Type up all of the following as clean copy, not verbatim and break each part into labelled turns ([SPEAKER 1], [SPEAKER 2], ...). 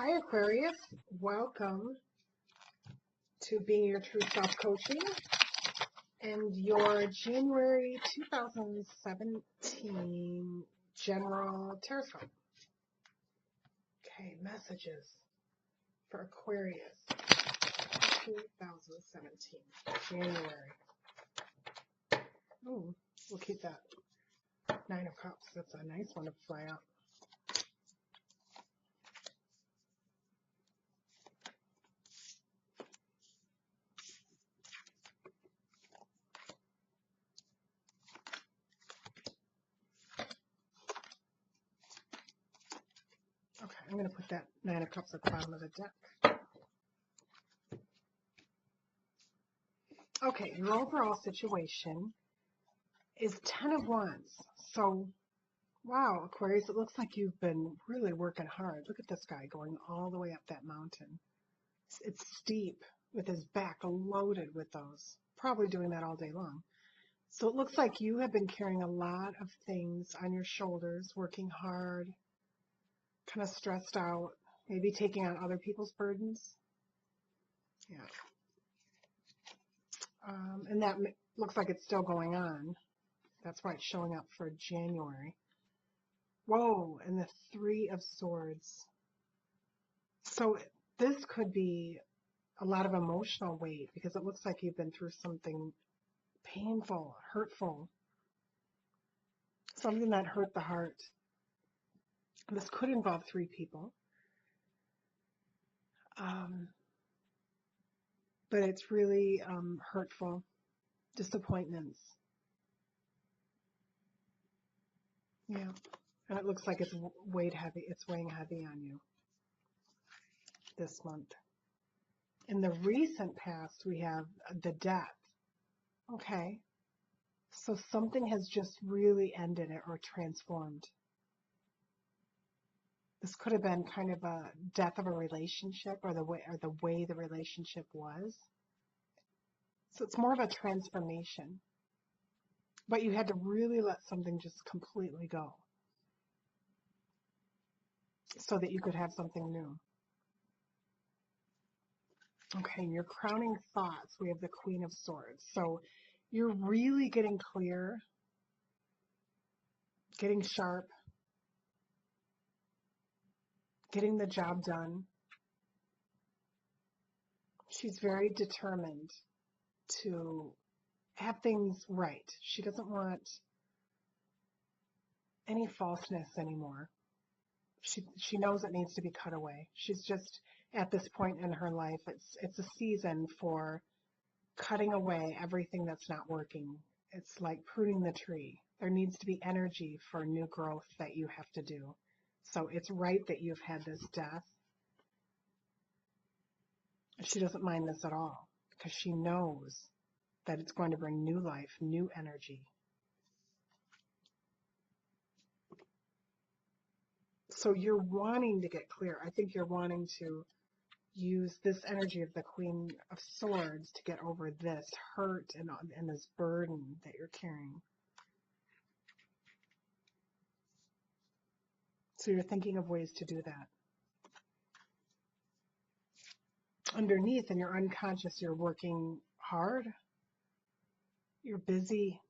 [SPEAKER 1] Hi, Aquarius. Welcome to Being Your True Self Coaching and your January 2017 General Tarascope. Okay, messages for Aquarius 2017 January. Oh, we'll keep that Nine of Cups. That's a nice one to fly out. Okay, I'm going to put that Nine of Cups at the bottom of the deck. Okay, your overall situation is Ten of Wands. So, wow, Aquarius, it looks like you've been really working hard. Look at this guy going all the way up that mountain. It's steep with his back loaded with those. Probably doing that all day long. So it looks like you have been carrying a lot of things on your shoulders, working hard, kind of stressed out, maybe taking on other people's burdens. Yeah. And that looks like it's still going on. That's why it's showing up for January. Whoa, and the Three of Swords. So this could be a lot of emotional weight because it looks like you've been through something painful, hurtful, something that hurt the heart. This could involve three people. But it's really hurtful, disappointments. Yeah. And it looks like it's weighing heavy on you this month. In the recent past, we have the Death. Okay. So something has just really ended it or transformed. This could have been kind of a death of a relationship or the way the relationship was. So it's more of a transformation. But you had to really let something just completely go so that you could have something new. Okay, and your crowning thoughts, we have the Queen of Swords. So you're really getting clear, getting sharp, getting the job done. She's very determined to have things right. She doesn't want any falseness anymore. She knows it needs to be cut away. She's just at this point in her life, it's a season for cutting away everything that's not working. It's like pruning the tree. There needs to be energy for new growth that you have to do. So it's right that you've had this death. She doesn't mind this at all because she knows that it's going to bring new life, new energy. So you're wanting to get clear. I think you're wanting to use this energy of the Queen of Swords to get over this hurt and this burden that you're carrying. So you're thinking of ways to do that. Underneath in your unconscious, you're working hard. You're busy.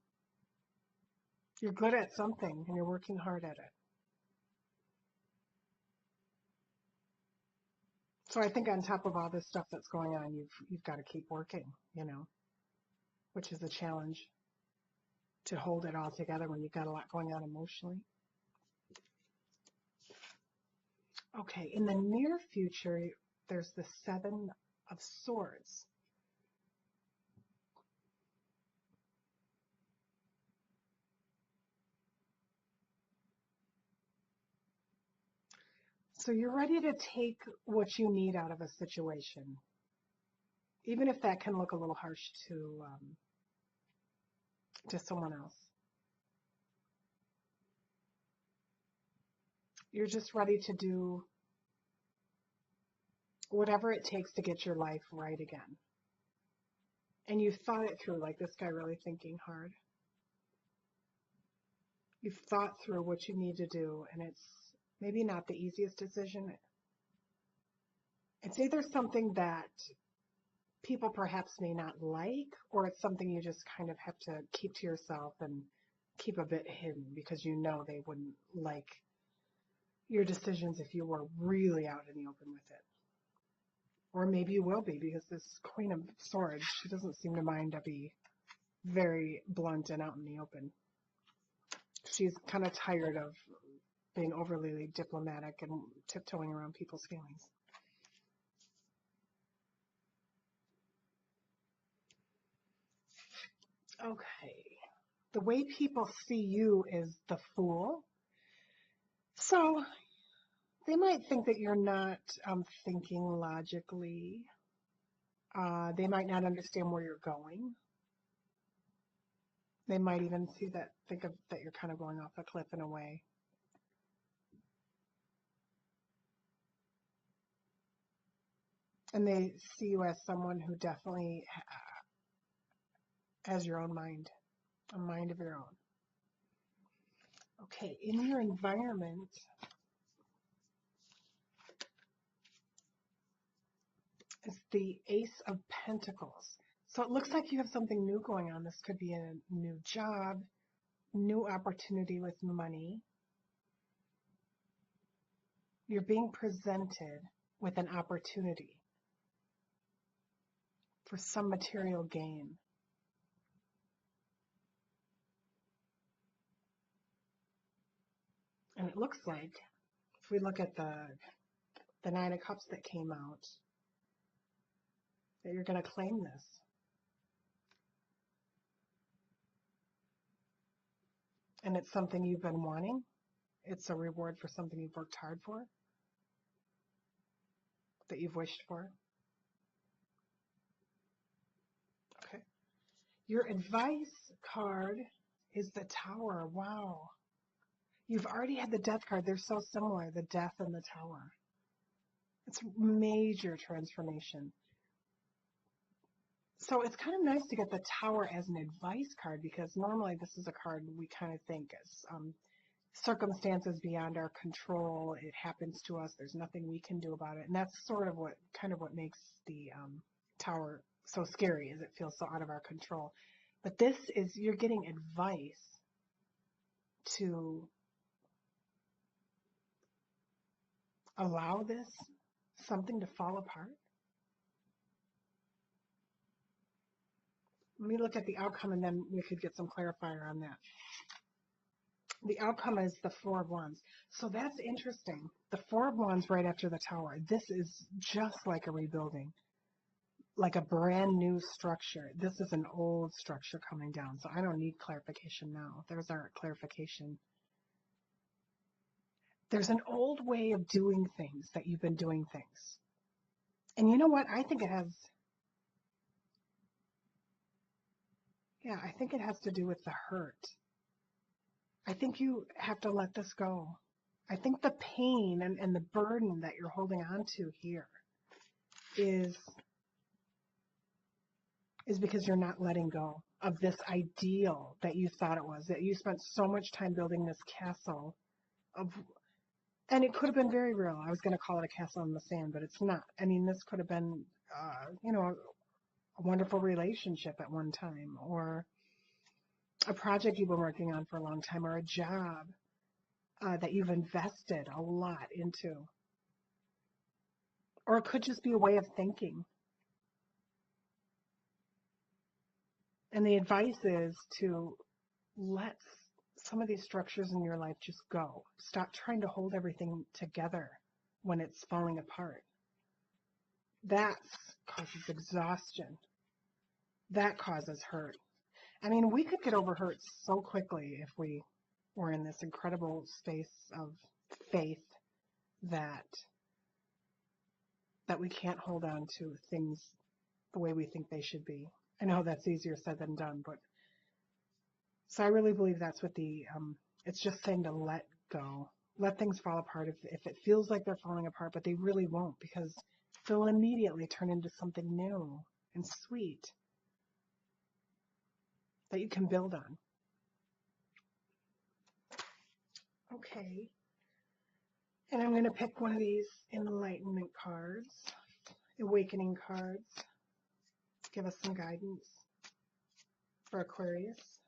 [SPEAKER 1] You're good at something and you're working hard at it. So I think on top of all this stuff that's going on, you've got to keep working, which is a challenge to hold it all together when you've got a lot going on emotionally. Okay, in the near future, there's the Seven of Swords. So you're ready to take what you need out of a situation, even if that can look a little harsh to someone else. You're just ready to do whatever it takes to get your life right again. And you've thought it through, like this guy really thinking hard. You've thought through what you need to do, and it's maybe not the easiest decision. It's either something that people perhaps may not like, or it's something you just kind of have to keep to yourself and keep a bit hidden because you know they wouldn't like your decisions if you were really out in the open with it. Or maybe you will be, because this Queen of Swords, she doesn't seem to mind to be very blunt and out in the open. She's kind of tired of being overly diplomatic and tiptoeing around people's feelings. Okay. The way people see you is the fool. So they might think that you're not thinking logically. They might not understand where you're going. They might even think of that you're kind of going off a cliff in a way. And they see you as someone who definitely has your own mind, a mind of your own. Okay, in your environment, is the Ace of Pentacles. So it looks like you have something new going on. This could be a new job, new opportunity with money. You're being presented with an opportunity for some material gain. And it looks like, if we look at the Nine of Cups that came out, that you're going to claim this. And it's something you've been wanting. It's a reward for something you've worked hard for, that you've wished for. Okay. Your advice card is the Tower. Wow. You've already had the Death card. They're so similar, the Death and the Tower. It's major transformation. So it's kind of nice to get the Tower as an advice card, because normally this is a card we kind of think as circumstances beyond our control. It happens to us. There's nothing we can do about it. And that's sort of what makes the Tower so scary, is it feels so out of our control. But this is, you're getting advice to allow this something to fall apart. Let me look at the outcome, and then we could get some clarifier on that. The outcome is the Four of Wands. So that's interesting. The Four of Wands right after the Tower. This is just like a rebuilding, like a brand new structure. This is an old structure coming down. So I don't need clarification now. There's our clarification. There's an old way of doing things that you've been doing things. And you know what? I think it has to do with the hurt. I think you have to let this go. I think the pain and the burden that you're holding on to here is because you're not letting go of this ideal that you thought it was, that you spent so much time building this castle of, and it could have been very real. I was going to call it a castle in the sand, but it's not. I mean, this could have been, a wonderful relationship at one time, or a project you've been working on for a long time, or a job that you've invested a lot into. Or it could just be a way of thinking. And the advice is to let some of these structures in your life just go. Stop trying to hold everything together when it's falling apart. That causes exhaustion. That causes hurt. I mean, we could get over hurt so quickly if we were in this incredible space of faith that we can't hold on to things the way we think they should be. I know that's easier said than done, but so I really believe that's what it's just saying, to let go, let things fall apart if it feels like they're falling apart, but they really won't, because they'll immediately turn into something new and sweet that you can build on. Okay. And I'm going to pick one of these enlightenment cards awakening cards. Give us some guidance for Aquarius,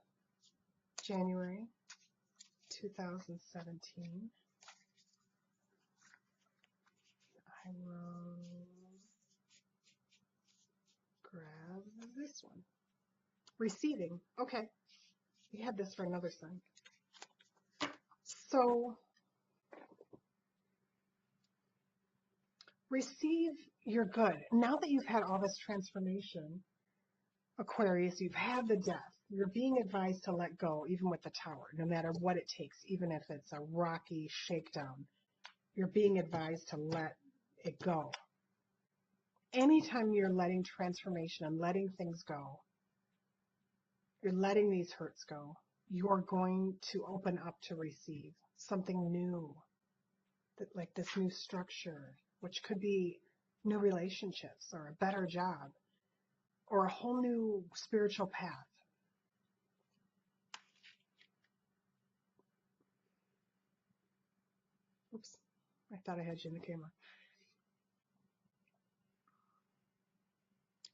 [SPEAKER 1] January 2017. I will grab this one. Receiving. Okay. We had this for another sign. So, receive your good. Now that you've had all this transformation, Aquarius, you've had the death. You're being advised to let go, even with the tower, no matter what it takes, even if it's a rocky shakedown. You're being advised to let it go. Anytime you're letting transformation and letting things go, you're letting these hurts go, you're going to open up to receive something new, like this new structure, which could be new relationships or a better job or a whole new spiritual path. Oops, I thought I had you in the camera.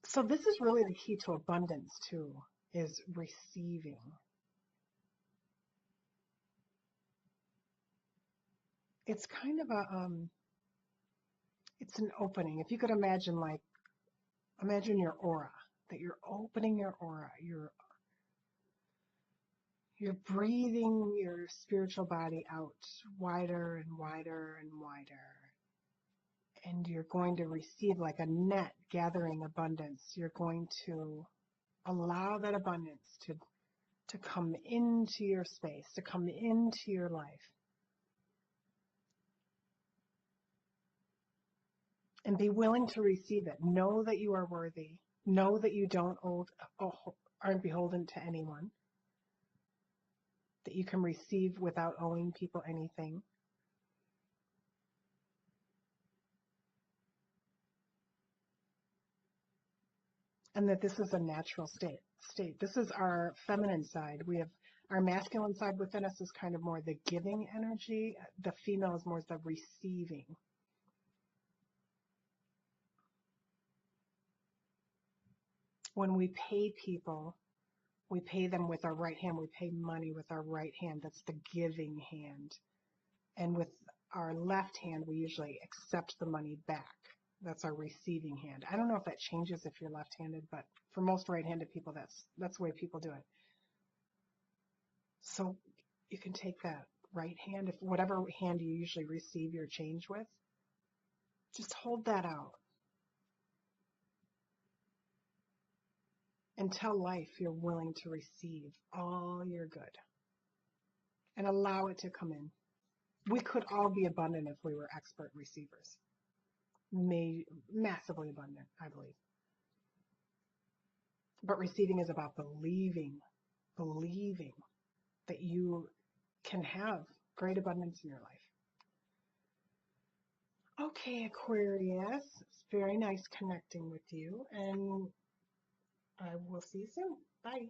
[SPEAKER 1] So this is really the key to abundance too, is receiving. It's kind of it's an opening. If you could imagine imagine your aura, that you're opening your aura, you're breathing your spiritual body out wider and wider and wider. And you're going to receive like a net gathering abundance. You're going to allow that abundance to come into your space, to come into your life. And be willing to receive it. Know that you are worthy. Know that you aren't beholden to anyone. That you can receive without owing people anything. And that this is a natural state. This is our feminine side. We have our masculine side within us is kind of more the giving energy. The female is more the receiving. When we pay people, we pay them with our right hand. We pay money with our right hand. That's the giving hand. And with our left hand, we usually accept the money back. That's our receiving hand. I don't know if that changes if you're left-handed, but for most right-handed people, that's the way people do it. So you can take that right hand, if whatever hand you usually receive your change with, just hold that out. And tell life you're willing to receive all your good. And allow it to come in. We could all be abundant if we were expert receivers. Massively abundant, I believe. But receiving is about believing that you can have great abundance in your life. Okay, Aquarius, it's very nice connecting with you, and I will see you soon. Bye.